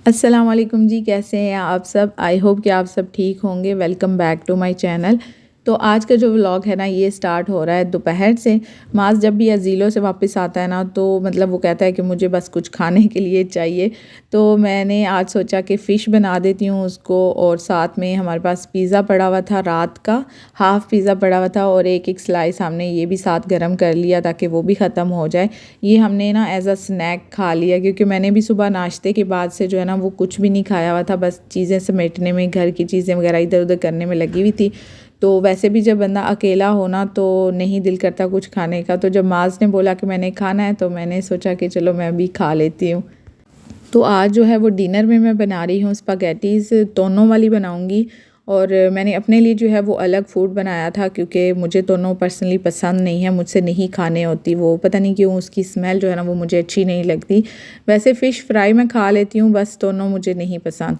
अस्सलाम वालेकुम जी, कैसे हैं आप सब। आई होप कि आप सब ठीक होंगे। Welcome back to my channel. तो आज का जो व्लॉग है ना, ये स्टार्ट हो रहा है दोपहर से। माज जब भी अजीलों से वापस आता है ना, तो मतलब वो कहता है कि मुझे बस कुछ खाने के लिए चाहिए। तो मैंने आज सोचा कि फ़िश बना देती हूँ उसको, और साथ में हमारे पास पिज़्ज़ा पड़ा हुआ था रात का, हाफ़ पिज़्ज़ा पड़ा हुआ था, और एक एक स्लाइस हमने ये भी साथ गर्म कर लिया ताकि वो भी ख़त्म हो जाए। ये हमने ना एज़ अ स्नैक खा लिया, क्योंकि मैंने भी सुबह नाश्ते के बाद से जो है ना वो कुछ भी नहीं खाया हुआ था। बस चीज़ें समेटने में, घर की चीज़ें वगैरह इधर उधर करने में लगी हुई थी। तो वैसे भी जब बंदा अकेला हो ना, तो नहीं दिल करता कुछ खाने का। तो जब माज ने बोला कि मैंने खाना है, तो मैंने सोचा कि चलो मैं भी खा लेती हूँ। तो आज जो है वो डिनर में मैं बना रही हूँ स्पगेटीज़, तोनों वाली बनाऊँगी। और मैंने अपने लिए जो है वो अलग फ़ूड बनाया था, क्योंकि मुझे तोनों पर्सनली पसंद नहीं है, मुझसे नहीं खाने होती वो। पता नहीं क्यों उसकी स्मेल जो है ना वो मुझे अच्छी नहीं लगती। वैसे फ़िश फ्राई मैं खा लेती हूँ, बस तोनों मुझे नहीं पसंद।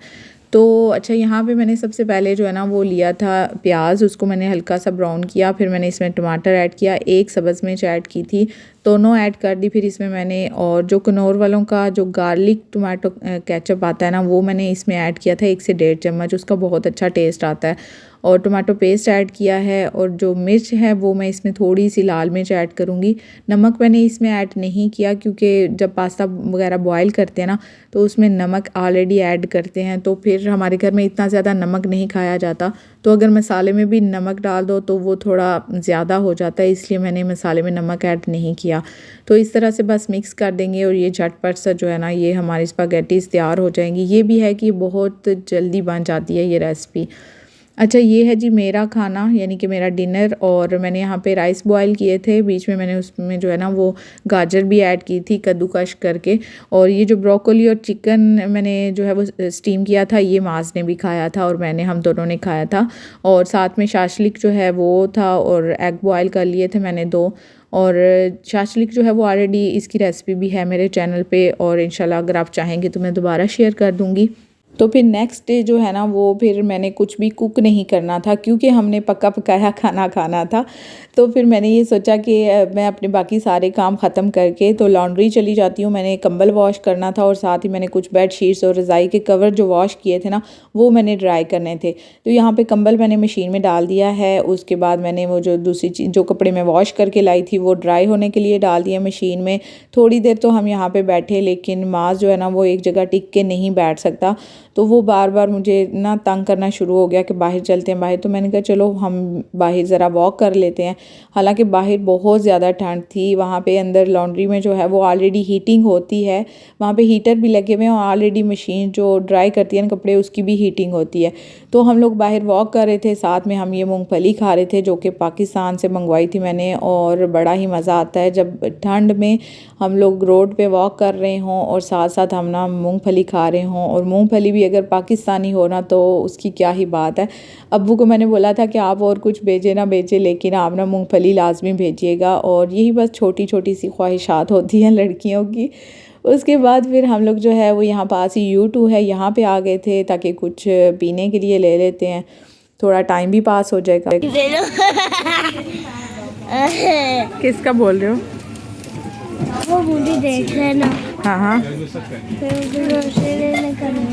तो अच्छा, यहाँ पे मैंने सबसे पहले जो है ना वो लिया था प्याज, उसको मैंने हल्का सा ब्राउन किया। फिर मैंने इसमें टमाटर ऐड किया, एक सब्ज़ मिर्च ऐड की थी, दोनों ऐड कर दी। फिर इसमें मैंने, और जो कनौर वालों का जो गार्लिक टमाटो केचप आता है ना, वो मैंने इसमें ऐड किया था 1 से 1.5 चम्मच। उसका बहुत अच्छा टेस्ट आता है। और टमाटो पेस्ट ऐड किया है, और जो मिर्च है वो मैं इसमें थोड़ी सी लाल मिर्च ऐड करूँगी। नमक मैंने इसमें ऐड नहीं किया, क्योंकि जब पास्ता वगैरह बॉयल करते हैं ना, तो उसमें नमक ऑलरेडी ऐड करते हैं, तो फिर हमारे घर में इतना ज़्यादा नमक नहीं खाया जाता। तो अगर मसाले में भी नमक डाल दो तो वो थोड़ा ज़्यादा हो जाता है, इसलिए मैंने मसाले में नमक ऐड नहीं किया। तो इस तरह से बस मिक्स कर देंगे, और ये झटपट सा जो है ना, ये हमारी स्पगेटीज़ तैयार हो जाएंगी। ये भी है कि बहुत जल्दी बन जाती है ये रेसिपी। अच्छा, ये है जी मेरा खाना, यानी कि मेरा डिनर। और मैंने यहाँ पे राइस बॉयल किए थे, बीच में मैंने उसमें जो है ना वो गाजर भी ऐड की थी कद्दूकश करके। और ये जो ब्रोकोली और चिकन मैंने जो है वो स्टीम किया था, ये माज ने भी खाया था और हम दोनों ने खाया था। और साथ में शाशलिक जो है वो था, और एग बॉयल कर लिए थे मैंने 2। और शाशलिक जो है वो ऑलरेडी इसकी रेसिपी भी है मेरे चैनल पे, और इंशाल्लाह अगर आप चाहेंगे तो मैं दोबारा शेयर कर दूँगी। तो फिर नेक्स्ट डे जो है ना वो फिर मैंने कुछ भी कुक नहीं करना था, क्योंकि हमने पका पकाया खाना खाना था। तो फिर मैंने ये सोचा कि मैं अपने बाकी सारे काम ख़त्म करके तो लॉन्ड्री चली जाती हूँ। मैंने कंबल वॉश करना था, और साथ ही मैंने कुछ बेड शीट्स और रज़ाई के कवर जो वॉश किए थे ना, वो मैंने ड्राई करने थे। तो यहाँ पे कंबल मैंने मशीन में डाल दिया है। उसके बाद मैंने वो जो दूसरी चीज़, जो कपड़े मैं वॉश करके लाई थी, वो ड्राई होने के लिए डाल दिया मशीन में। थोड़ी देर तो हम यहाँ पे बैठे, लेकिन माज जो है ना वो एक जगह टिक के नहीं बैठ सकता। तो वो बार बार मुझे ना तंग करना शुरू हो गया कि बाहर चलते हैं बाहर। तो मैंने कहा चलो हम बाहर ज़रा वॉक कर लेते हैं। हालांकि बाहर बहुत ज़्यादा ठंड थी। वहाँ पे अंदर लॉन्ड्री में जो है वो ऑलरेडी हीटिंग होती है, वहाँ पे हीटर भी लगे हुए हैं, और ऑलरेडी मशीन जो ड्राई करती है ना कपड़े, उसकी भी हीटिंग होती है। तो हम लोग बाहर वॉक कर रहे थे, साथ में हम ये मूंगफली खा रहे थे, जो कि पाकिस्तान से मंगवाई थी मैंने। और बड़ा ही मज़ा आता है जब ठंड में हम लोग रोड पे वॉक कर रहे हों और साथ साथ हम ना मूंगफली खा रहे हों। और मूंगफली भी अगर पाकिस्तानी हो ना, तो उसकी क्या ही बात है। अब्बू को मैंने बोला था कि आप और कुछ भेजे ना भेजे, लेकिन आप ना मूंगफली लाजमी भेजिएगा। और यही बस छोटी छोटी सी ख्वाहिशात होती हैं लड़कियों की। उसके बाद फिर हम लोग जो है वो यहाँ पास ही U2 है, यहाँ पे आ गए थे ताकि कुछ पीने के लिए ले लेते हैं, थोड़ा टाइम भी पास हो जाएगा। किसका बोल रहे हो? वो बूढ़ी देख लेना। हाँ हाँ,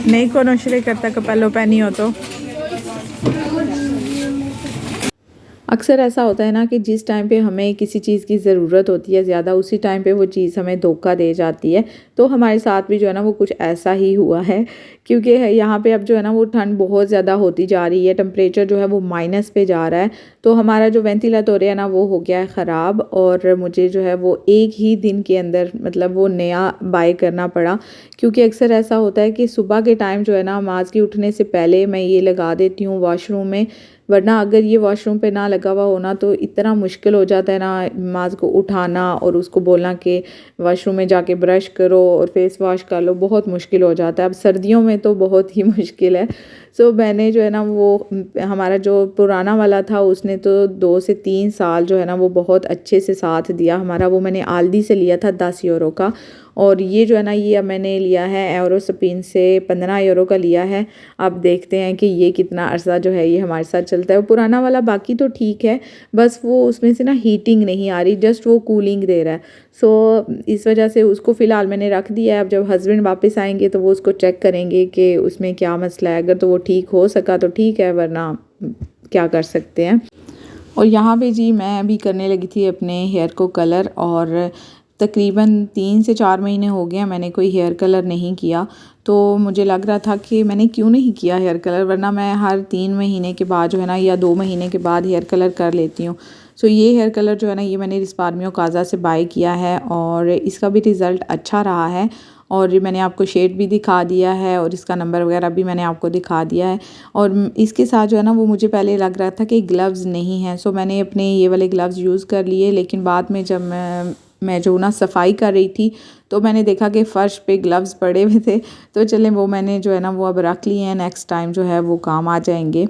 नहीं को नौशरे करता कपलो पहनी हो तो। अक्सर ऐसा होता है ना कि जिस टाइम पे हमें किसी चीज़ की ज़रूरत होती है ज़्यादा, उसी टाइम पे वो चीज़ हमें धोखा दे जाती है। तो हमारे साथ भी जो है ना वो कुछ ऐसा ही हुआ है, क्योंकि यहाँ पे अब जो है ना वो ठंड बहुत ज़्यादा होती जा रही है। टेम्परेचर जो है वो माइनस पे जा रहा है। तो हमारा जो वेंटिलेटर है ना वो हो गया है ख़राब, और मुझे जो है वो एक ही दिन के अंदर मतलब वो नया बाय करना पड़ा। क्योंकि अक्सर ऐसा होता है कि सुबह के टाइम जो है ना माज के उठने से पहले मैं ये लगा देती हूँ वॉशरूम में, वरना अगर ये वॉशरूम पे ना लगा हुआ होना तो इतना मुश्किल हो जाता है ना माज को उठाना और उसको बोलना कि वॉशरूम में जाके ब्रश करो और फेस वॉश कर लो, बहुत मुश्किल हो जाता है। अब सर्दियों में तो बहुत ही मुश्किल है। सो मैंने जो है ना वो हमारा जो पुराना वाला था उसने तो 2 से 3 साल जो है ना वो बहुत अच्छे से साथ दिया हमारा। वो मैंने आल्दी से लिया था 10 यूरो का, और ये जो है ना ये अब मैंने लिया है एवरोस्पिन से 15 यूरो का लिया है। अब देखते हैं कि ये कितना अरसा जो है ये हमारे साथ चलता है। पुराना वाला बाकी तो ठीक है, बस वो उसमें से ना हीटिंग नहीं आ रही, जस्ट वो कूलिंग दे रहा है। सो इस वजह से उसको फ़िलहाल मैंने रख दिया है। अब जब हस्बैंड वापस आएंगे तो वो उसको चेक करेंगे कि उसमें क्या मसला है। अगर तो वो ठीक हो सका तो ठीक है, वरना क्या कर सकते हैं। और यहाँ पे जी मैं अभी करने लगी थी अपने हेयर को कलर, और तकरीबन 3 से 4 महीने हो गए हैं मैंने कोई हेयर कलर नहीं किया। तो मुझे लग रहा था कि मैंने क्यों नहीं किया हेयर कलर, वरना मैं हर 3 महीने के बाद जो है ना या 2 महीने के बाद हेयर कलर कर लेती हूँ। सो ये हेयर कलर जो है ना ये मैंने रिस्पार्मियो काज़ा से बाय किया है और इसका भी रिज़ल्ट अच्छा रहा है। और मैंने आपको शेड भी दिखा दिया है और इसका नंबर वगैरह भी मैंने आपको दिखा दिया है। और इसके साथ जो है ना वो मुझे पहले लग रहा था कि ग्लव्स नहीं हैं, सो मैंने अपने ये वाले ग्लव्स यूज़ कर लिए। लेकिन बाद में जब मैं जो ना सफाई कर रही थी तो मैंने देखा कि फ़र्श पे ग्लव्स पड़े हुए थे, तो चलें वो मैंने जो है ना वो अब रख लिए हैं, नेक्स्ट टाइम जो है वो काम आ जाएंगे।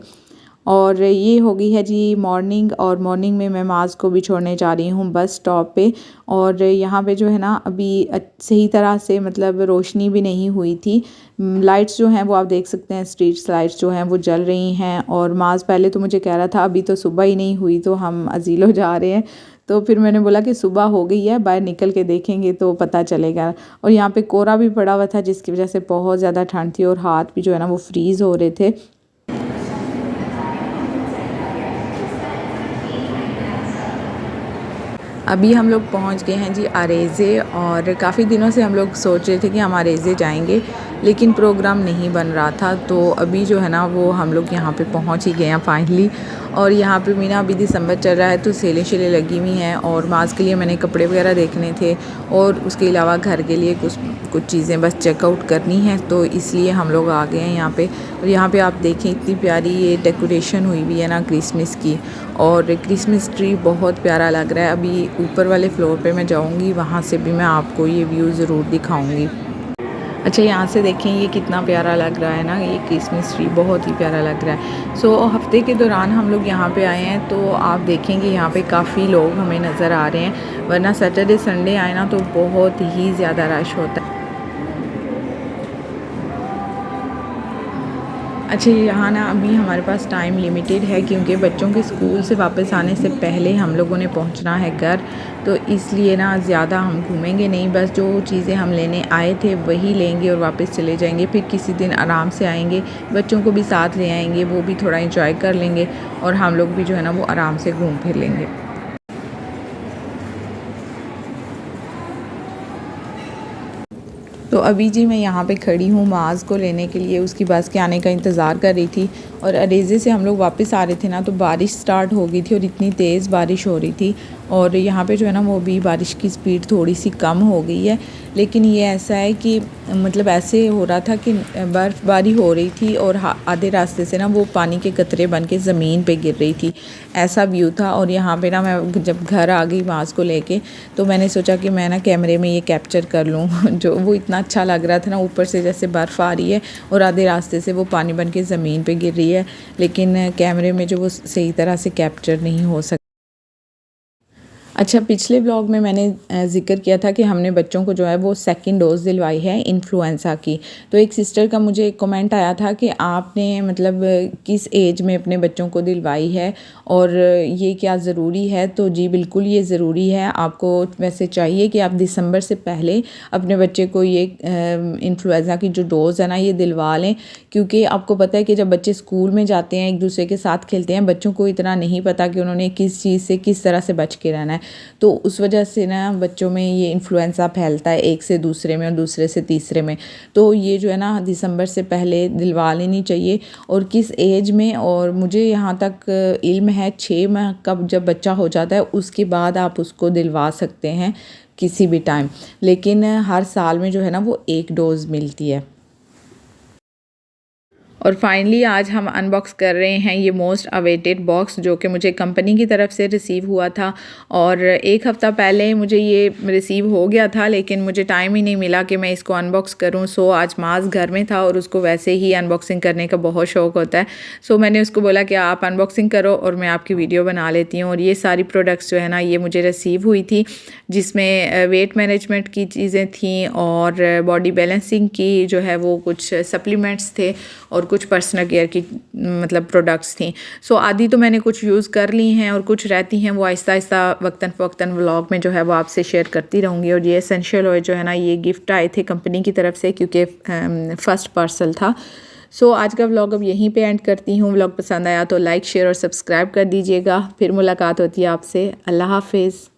और ये हो गई है जी मॉर्निंग, और मॉर्निंग में मैं माज़ को भी छोड़ने जा रही हूँ बस स्टॉप पे। और यहाँ पे जो है ना अभी सही तरह से मतलब रोशनी भी नहीं हुई थी। लाइट्स जो हैं वो आप देख सकते हैं, स्ट्रीट लाइट्स जो हैं वो जल रही हैं। और माज़ पहले तो मुझे कह रहा था अभी तो सुबह ही नहीं हुई, तो हम अजीलो जा रहे हैं। तो फिर मैंने बोला कि सुबह हो गई है, बाहर निकल के देखेंगे तो पता चलेगा। और यहाँ पे कोहरा भी पड़ा हुआ था जिसकी वजह से बहुत ज़्यादा ठंड थी और हाथ भी जो है ना वो फ्रीज़ हो रहे थे। अभी हम लोग पहुंच गए हैं जी अरेज़े, और काफ़ी दिनों से हम लोग सोच रहे थे कि हम अरेज़े जाएंगे, लेकिन प्रोग्राम नहीं बन रहा था। तो अभी जो है ना वो हम लोग यहाँ पे पहुंच ही गए हैं फाइनली। और यहाँ पे मीना अभी दिसंबर चल रहा है तो सेलें शेलें लगी हुई हैं, और माज़ के लिए मैंने कपड़े वगैरह देखने थे, और उसके अलावा घर के लिए कुछ चीज़ें बस चेकआउट करनी है, तो इसलिए हम लोग आ गए हैं यहाँ पे। और यहाँ पे आप देखें इतनी प्यारी ये डेकोरेशन हुई हुई है ना क्रिसमस की, और क्रिसमस ट्री बहुत प्यारा लग रहा है। अभी ऊपर वाले फ्लोर पे मैं जाऊँगी, वहाँ से भी मैं आपको ये व्यू ज़रूर दिखाऊँगी। अच्छा यहाँ से देखें ये कितना प्यारा लग रहा है ना, ये क्रिसमस ट्री बहुत ही प्यारा लग रहा है। सो हफ्ते के दौरान हम लोग यहाँ पे आए हैं, तो आप देखेंगे यहाँ पे काफ़ी लोग हमें नज़र आ रहे हैं, वरना सैटरडे संडे आए ना तो बहुत ही ज़्यादा रश होता है। अच्छा यहाँ ना अभी हमारे पास टाइम लिमिटेड है, क्योंकि बच्चों के स्कूल से वापस आने से पहले हम लोगों ने पहुँचना है घर, तो इसलिए ना ज़्यादा हम घूमेंगे नहीं, बस जो चीज़ें हम लेने आए थे वही लेंगे और वापस चले जाएंगे। फिर किसी दिन आराम से आएंगे, बच्चों को भी साथ ले आएंगे, वो भी थोड़ा इंजॉय कर लेंगे, और हम लोग भी जो है ना वो आराम से घूम फिर लेंगे। तो अभी जी मैं यहाँ पे खड़ी हूँ माज़ को लेने के लिए, उसकी बस के आने का इंतज़ार कर रही थी। और अरेज़े से हम लोग वापस आ रहे थे ना तो बारिश स्टार्ट हो गई थी, और इतनी तेज़ बारिश हो रही थी। और यहाँ पे जो है ना वो भी बारिश की स्पीड थोड़ी सी कम हो गई है, लेकिन ये ऐसा है कि मतलब ऐसे हो रहा था कि बर्फ़बारी हो रही थी और आधे रास्ते से ना वो पानी के कतरे बन के ज़मीन पे गिर रही थी, ऐसा व्यू था। और यहाँ पे ना मैं जब घर आ गई माज़ को लेके, तो मैंने सोचा कि मैं ना कैमरे में ये कैप्चर कर लूँ जो वो इतना अच्छा लग रहा था ना, ऊपर से जैसे बर्फ़ आ रही है और आधे रास्ते से वो पानी बन के ज़मीन पे गिर रही है, लेकिन कैमरे में जो वो सही तरह से कैप्चर नहीं हो सकता। अच्छा पिछले ब्लॉग में मैंने ज़िक्र किया था कि हमने बच्चों को जो है वो सेकंड डोज़ दिलवाई है इन्फ्लुएंज़ा की। तो एक सिस्टर का मुझे एक कमेंट आया था कि आपने मतलब किस एज में अपने बच्चों को दिलवाई है और ये क्या ज़रूरी है। तो जी बिल्कुल ये ज़रूरी है, आपको वैसे चाहिए कि आप दिसंबर से पहले अपने बच्चे को ये इन्फ्लुएंज़ा की जो डोज़ है ना ये दिलवा लें, क्योंकि आपको पता है कि जब बच्चे स्कूल में जाते हैं एक दूसरे के साथ खेलते हैं, बच्चों को इतना नहीं पता कि उन्होंने किस चीज़ से किस तरह से बच के रहना है। तो उस वजह से ना बच्चों में ये इन्फ्लुएंज़ा फैलता है एक से दूसरे में और दूसरे से तीसरे में। तो ये जो है ना दिसंबर से पहले दिलवा लेनी चाहिए। और किस एज में, और मुझे यहाँ तक इल्म है 6 माह का जब बच्चा हो जाता है उसके बाद आप उसको दिलवा सकते हैं किसी भी टाइम, लेकिन हर साल में जो है ना वो एक डोज़ मिलती है। और फाइनली आज हम अनबॉक्स कर रहे हैं ये मोस्ट अवेटेड बॉक्स जो कि मुझे कंपनी की तरफ से रिसीव हुआ था। और एक हफ़्ता पहले मुझे ये रिसीव हो गया था, लेकिन मुझे टाइम ही नहीं मिला कि मैं इसको अनबॉक्स करूं। सो आज माज घर में था और उसको वैसे ही अनबॉक्सिंग करने का बहुत शौक़ होता है। सो मैंने उसको बोला कि आप अनबॉक्सिंग करो और मैं आपकी वीडियो बना लेती हूँ। और ये सारी प्रोडक्ट्स जो है ना ये मुझे रिसीव हुई थी, जिसमें वेट मैनेजमेंट की चीज़ें थी और बॉडी बैलेंसिंग की जो है वो कुछ सप्लीमेंट्स थे और कुछ पर्सनल केयर की मतलब प्रोडक्ट्स थी। सो आधी तो मैंने कुछ यूज़ कर ली हैं और कुछ रहती हैं वो आहिस्ता आहिस्ता वक्तन फ़वक्तन व्लॉग में जो है वो आपसे शेयर करती रहूँगी। और ये एसेंशियल ऑयल जो है ना ये गिफ्ट आए थे कंपनी की तरफ से, क्योंकि फ़र्स्ट पार्सल था। सो आज का व्लॉग अब यहीं पे एंड करती हूँ। व्लॉग पसंद आया तो लाइक शेयर और सब्सक्राइब कर दीजिएगा। फिर मुलाकात होती है आपसे। अल्लाह हाफिज़।